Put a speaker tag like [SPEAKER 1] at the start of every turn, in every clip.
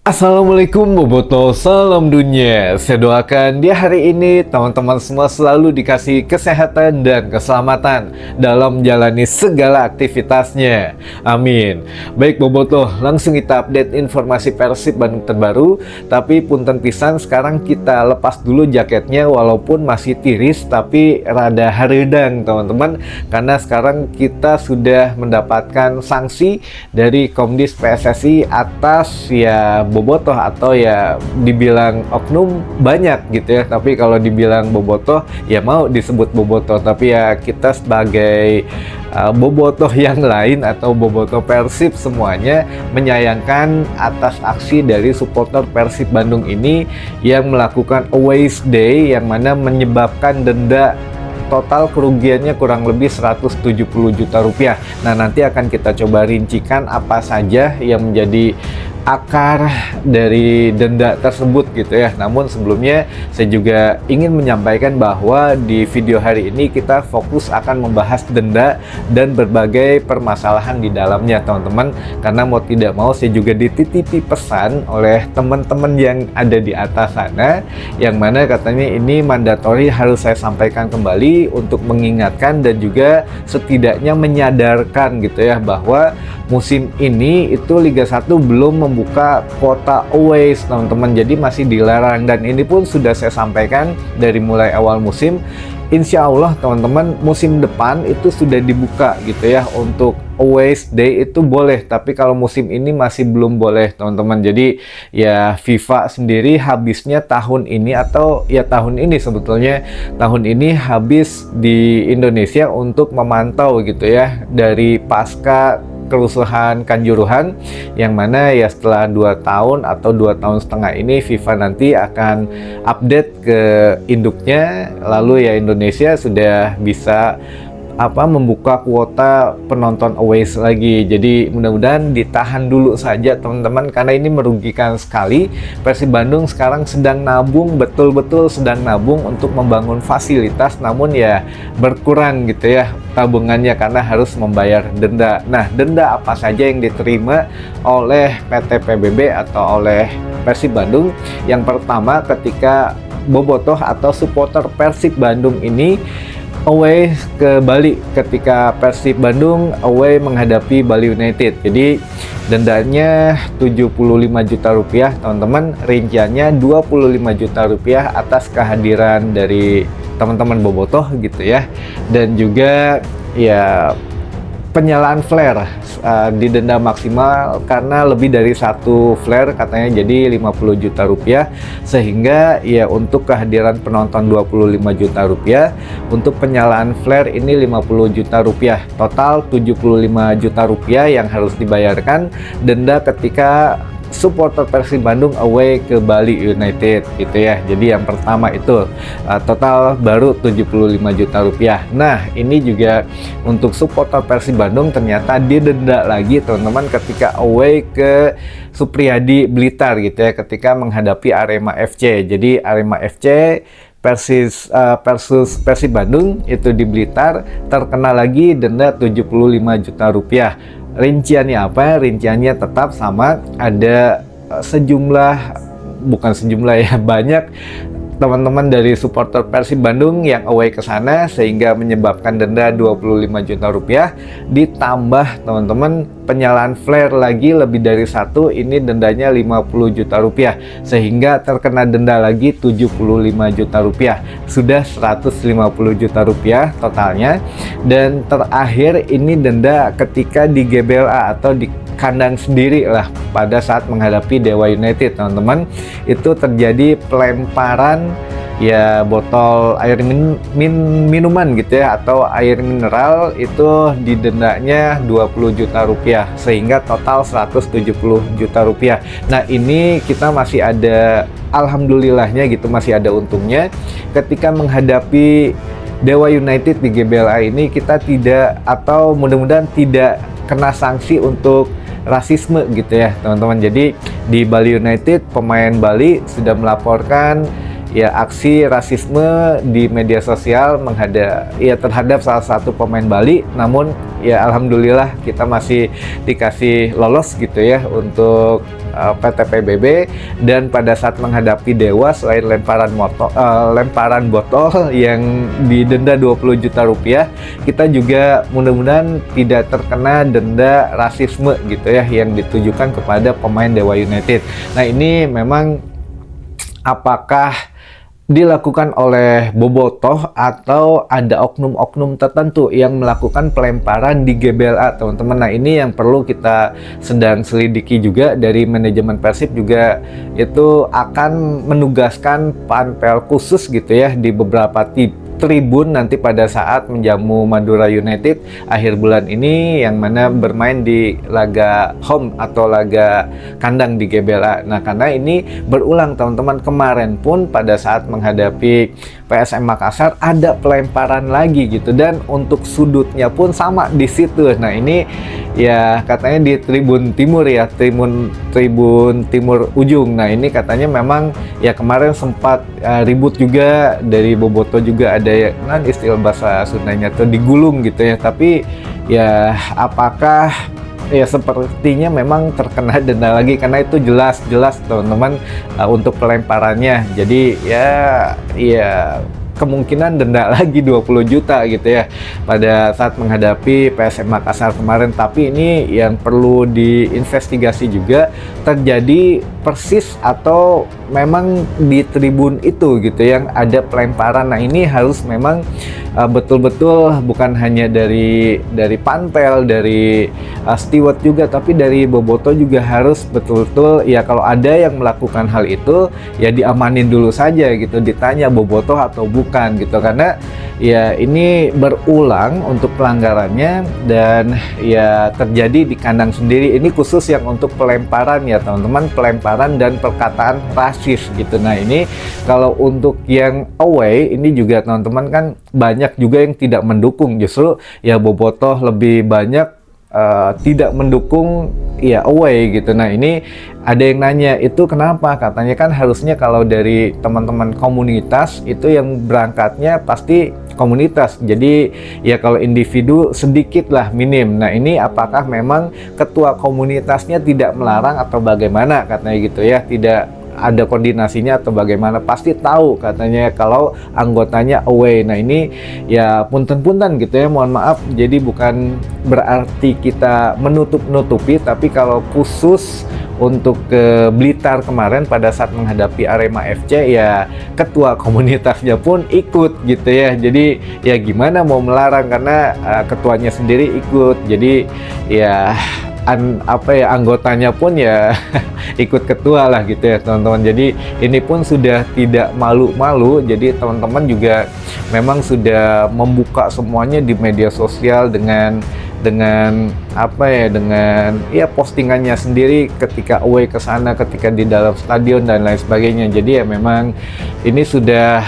[SPEAKER 1] Assalamualaikum Boboto, salam dunia. Saya doakan di hari ini teman-teman semua selalu dikasih kesehatan dan keselamatan dalam menjalani segala aktivitasnya. Amin. Baik Boboto, langsung kita update informasi Persib Bandung terbaru. Tapi punten pisan, sekarang kita lepas dulu jaketnya walaupun masih tiris tapi rada hareudang teman-teman. Karena sekarang kita sudah mendapatkan sanksi dari Komdis PSSI atas bobotoh atau ya dibilang oknum banyak gitu ya, tapi kalau dibilang bobotoh ya mau disebut bobotoh, tapi ya kita sebagai bobotoh yang lain atau bobotoh Persib semuanya menyayangkan atas aksi dari supporter Persib Bandung ini yang melakukan away day yang mana menyebabkan denda total kerugiannya kurang lebih 170 juta rupiah. Nah, nanti akan kita coba rincikan apa saja yang menjadi akar dari denda tersebut gitu ya. Namun sebelumnya saya juga ingin menyampaikan bahwa di video hari ini kita fokus akan membahas denda dan berbagai permasalahan di dalamnya teman-teman, karena mau tidak mau saya juga dititipi pesan oleh teman-teman yang ada di atas sana, yang mana katanya ini mandatori harus saya sampaikan kembali untuk mengingatkan dan juga setidaknya menyadarkan gitu ya, bahwa musim ini itu Liga 1 belum membuka kuota away teman-teman, jadi masih dilarang, dan ini pun sudah saya sampaikan dari mulai awal musim. Insya Allah teman-teman musim depan itu sudah dibuka gitu ya, untuk away day itu boleh, tapi kalau musim ini masih belum boleh teman-teman. Jadi ya FIFA sendiri habisnya tahun ini, atau ya tahun ini sebetulnya tahun ini habis di Indonesia untuk memantau gitu ya dari pasca kerusuhan Kanjuruhan, yang mana ya setelah 2 tahun atau 2,5 tahun ini FIFA nanti akan update ke induknya, lalu ya Indonesia sudah bisa membuka kuota penonton away lagi. Jadi mudah-mudahan ditahan dulu saja teman-teman, karena ini merugikan sekali. Persib Bandung sekarang sedang nabung, betul-betul sedang nabung untuk membangun fasilitas, namun ya berkurang gitu ya tabungannya karena harus membayar denda. Nah, denda apa saja yang diterima oleh PT PBB atau oleh Persib Bandung? Yang pertama, ketika bobotoh atau supporter Persib Bandung ini away ke Bali, ketika Persib Bandung away menghadapi Bali United. Jadi dendanya 75 juta rupiah teman-teman, rinciannya 25 juta rupiah atas kehadiran dari teman-teman bobotoh gitu ya, dan juga ya penyalaan flare didenda maksimal karena lebih dari 1 flare katanya, jadi 50 juta rupiah, sehingga ya untuk kehadiran penonton 25 juta rupiah, untuk penyalaan flare ini 50 juta rupiah, total 75 juta rupiah yang harus dibayarkan denda ketika supporter Persib Bandung away ke Bali United gitu ya. Jadi yang pertama itu total baru 75 juta rupiah. Nah, ini juga untuk supporter Persib Bandung ternyata didenda lagi teman-teman ketika away ke Supriyadi Blitar gitu ya, ketika menghadapi Arema FC. Jadi Arema FC versus Persib Bandung itu di Blitar terkena lagi denda 75 juta rupiah. Rinciannya apa? Rinciannya tetap sama, ada banyak teman-teman dari supporter Persib Bandung yang away ke sana, sehingga menyebabkan denda 25 juta rupiah, ditambah teman-teman penyalaan flare lagi lebih dari 1, ini dendanya 50 juta rupiah, sehingga terkena denda lagi 75 juta rupiah, sudah 150 juta rupiah totalnya. Dan terakhir ini denda ketika di GBLA atau di kandang sendiri lah pada saat menghadapi Dewa United teman-teman, itu terjadi pelemparan ya botol air minuman gitu ya, atau air mineral, itu didendanya 20 juta rupiah, sehingga total 170 juta rupiah. Nah, ini kita masih ada alhamdulillahnya gitu, masih ada untungnya ketika menghadapi Dewa United di GBLA ini, kita tidak, atau mudah-mudahan tidak kena sanksi untuk rasisme gitu ya teman-teman. Jadi di Bali United, pemain Bali sudah melaporkan ya aksi rasisme di media sosial terhadap salah satu pemain Bali. Namun ya alhamdulillah kita masih dikasih lolos gitu ya untuk PT PBB, dan pada saat menghadapi Dewa selain lemparan botol yang didenda 20 juta rupiah, kita juga mudah-mudahan tidak terkena denda rasisme gitu ya yang ditujukan kepada pemain Dewa United. Nah, ini memang apakah dilakukan oleh bobotoh atau ada oknum-oknum tertentu yang melakukan pelemparan di GBLA, teman-teman. Nah, ini yang perlu kita sedang selidiki juga. Dari manajemen Persib juga itu akan menugaskan panpel khusus gitu ya di beberapa tribun nanti pada saat menjamu Madura United akhir bulan ini, yang mana bermain di laga home atau laga kandang di GBLA. Nah, karena ini berulang teman-teman, kemarin pun pada saat menghadapi PSM Makassar ada pelemparan lagi gitu, dan untuk sudutnya pun sama di situ. Nah, ini ya katanya di tribun timur ya, tribun timur ujung. Nah, ini katanya memang ya kemarin sempat ribut juga, dari bobotoh juga ada kan istilah bahasa Sundanya tuh digulung gitu ya. Tapi ya apakah ya sepertinya memang terkena denda lagi, karena itu jelas teman-teman untuk pelemparannya. Jadi ya kemungkinan denda lagi 20 juta gitu ya pada saat menghadapi PSM Makassar kemarin. Tapi ini yang perlu diinvestigasi juga, terjadi persis atau memang di tribun itu gitu yang ada pelemparan. Nah, ini harus memang betul-betul bukan hanya dari panpel, dari steward juga, tapi dari bobotoh juga harus betul-betul ya, kalau ada yang melakukan hal itu ya diamanin dulu saja gitu, ditanya bobotoh atau bukan gitu, karena ya ini berulang untuk pelanggarannya dan ya terjadi di kandang sendiri. Ini khusus yang untuk pelemparan ya teman-teman, pelemparan dan perkataan rasis gitu. Nah, ini kalau untuk yang away ini juga teman-teman kan banyak juga yang tidak mendukung, justru ya bobotoh lebih banyak tidak mendukung ya away gitu. Nah, ini ada yang nanya itu kenapa, katanya kan harusnya kalau dari teman-teman komunitas itu yang berangkatnya pasti komunitas, jadi ya kalau individu sedikit lah minim. Nah, ini apakah memang ketua komunitasnya tidak melarang atau bagaimana, katanya gitu ya, tidak ada koordinasinya atau bagaimana, pasti tahu katanya kalau anggotanya away. Nah, ini ya punten-punten gitu ya, mohon maaf, jadi bukan berarti kita menutup-nutupi, tapi kalau khusus untuk ke Blitar kemarin pada saat menghadapi Arema FC ya ketua komunitasnya pun ikut gitu ya. Jadi ya gimana mau melarang, karena ketuanya sendiri ikut, jadi ya anggotanya pun ya ikut ketua lah gitu ya teman-teman. Jadi ini pun sudah tidak malu-malu, jadi teman-teman juga memang sudah membuka semuanya di media sosial dengan postingannya sendiri ketika away ke sana, ketika di dalam stadion dan lain sebagainya. Jadi ya memang ini sudah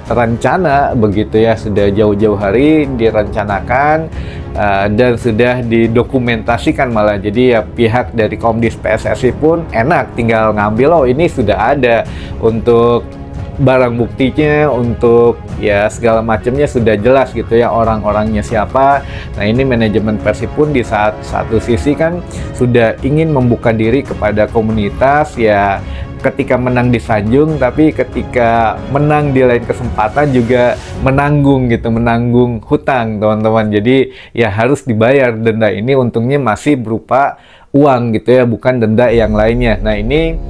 [SPEAKER 1] terencana begitu ya, sudah jauh-jauh hari direncanakan dan sudah didokumentasikan malah. Jadi ya pihak dari Komdis PSSI pun enak tinggal ngambil, oh ini sudah ada untuk barang buktinya, untuk ya segala macamnya sudah jelas gitu ya, orang-orangnya siapa. Nah, ini manajemen Persib pun di satu sisi kan sudah ingin membuka diri kepada komunitas ya, ketika menang disanjung, tapi ketika menang di lain kesempatan juga menanggung hutang teman-teman. Jadi ya harus dibayar denda ini, untungnya masih berupa uang gitu ya, bukan denda yang lainnya. Nah, ini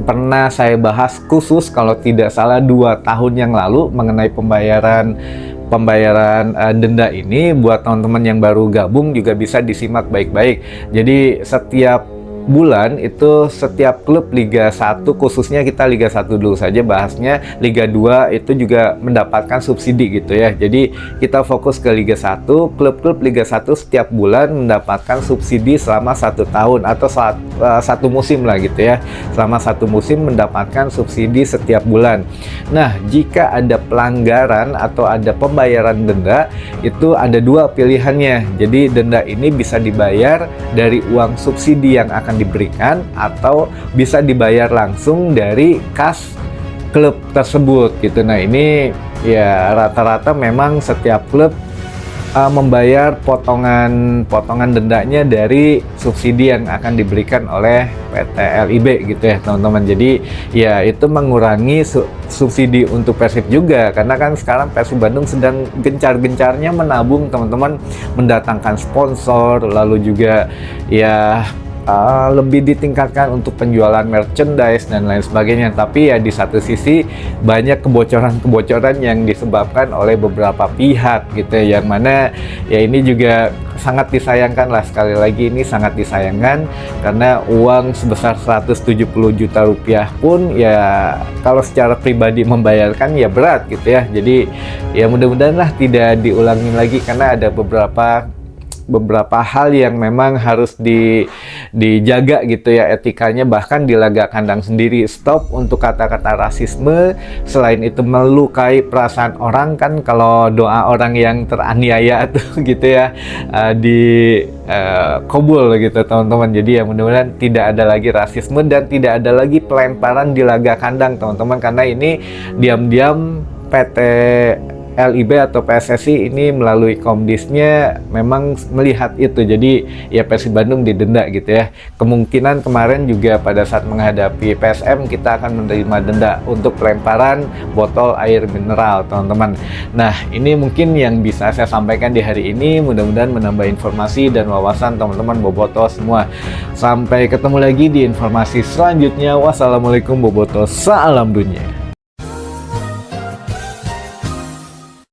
[SPEAKER 1] pernah saya bahas khusus kalau tidak salah 2 tahun yang lalu mengenai pembayaran denda ini. Buat teman-teman yang baru gabung juga bisa disimak baik-baik. Jadi setiap bulan itu setiap klub Liga 1, khususnya kita Liga 1 dulu saja bahasnya, Liga 2 itu juga mendapatkan subsidi gitu ya. Jadi kita fokus ke Liga 1, klub-klub Liga 1 setiap bulan mendapatkan subsidi selama 1 tahun atau satu musim lah gitu ya. Selama 1 musim mendapatkan subsidi setiap bulan. Nah, jika ada pelanggaran atau ada pembayaran denda, itu ada 2 pilihannya. Jadi denda ini bisa dibayar dari uang subsidi yang akan diberikan, atau bisa dibayar langsung dari kas klub tersebut gitu. Nah, ini ya rata-rata memang setiap klub membayar potongan dendanya dari subsidi yang akan diberikan oleh PT LIB gitu ya teman-teman. Jadi ya itu mengurangi subsidi untuk Persib juga, karena kan sekarang Persib Bandung sedang gencar-gencarnya menabung teman-teman, mendatangkan sponsor, lalu juga ya lebih ditingkatkan untuk penjualan merchandise dan lain sebagainya. Tapi ya di satu sisi banyak kebocoran-kebocoran yang disebabkan oleh beberapa pihak gitu ya, yang mana ya ini juga sangat disayangkan lah. Sekali lagi ini sangat disayangkan karena uang sebesar 170 juta rupiah pun ya kalau secara pribadi membayarkan ya berat gitu ya. Jadi ya mudah-mudahan lah tidak diulangi lagi, karena ada beberapa hal yang memang harus dijaga gitu ya etikanya. Bahkan di laga kandang sendiri stop untuk kata-kata rasisme. Selain itu melukai perasaan orang, kan kalau doa orang yang teraniaya tuh gitu ya kabul gitu teman-teman. Jadi ya mudah-mudahan tidak ada lagi rasisme dan tidak ada lagi pelemparan di laga kandang teman-teman, karena ini diam-diam PT LIB atau PSSI ini melalui Komdisnya memang melihat itu. Jadi ya Persib Bandung didenda gitu ya. Kemungkinan kemarin juga pada saat menghadapi PSM kita akan menerima denda untuk pelemparan botol air mineral teman-teman. Nah ini mungkin yang bisa saya sampaikan di hari ini, mudah-mudahan menambah informasi dan wawasan teman-teman boboto semua. Sampai ketemu lagi di informasi selanjutnya. Wassalamualaikum boboto, salam dunia.